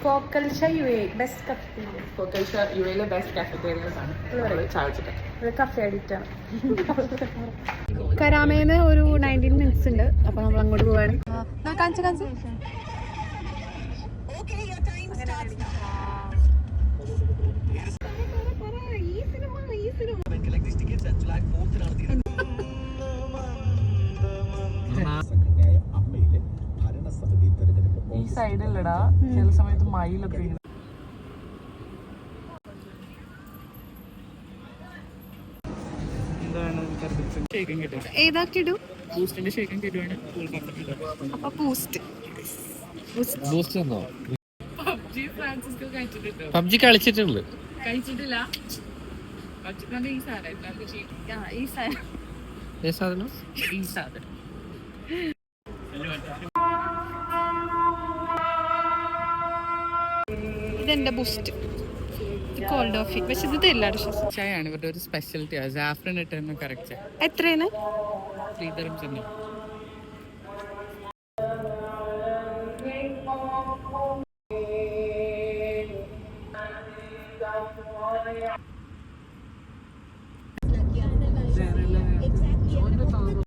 കോക്കൽഷ best cafeteria. കോക്കൽഷ യുഎയിലെ best കാഫറ്റേറിയസ് ആണ്. ചായ വെച്ചിട്ട് കഫേ അഡിക്റ്റ് ആണ്. കരാമേന്ന് ഒരു 19 മിനിറ്റ്സ് ഉണ്ട്. അപ്പൊ നമ്മൾ അങ്ങോട്ട് പോവാണ്. ഈ സൈഡിലടാ ചില സമയത്ത് മയിലൊക്കെ ഏതാക്കിടും പബ്ജി കളിച്ചിട്ടുണ്ട്. കഴിച്ചിട്ടില്ല. ഇതെന്റെ ബൂസ്റ്റ് കോൾഡ് കോഫി. പക്ഷെ ഇത് തരില്ല. ചായയാണ് ഇവരുടെ ഒരു സ്പെഷ്യലിറ്റി. സാഫ്രൻ ഇട്ട് കറക്റ്റ്. എത്രയാണ്? 3 dirhams തന്നെ.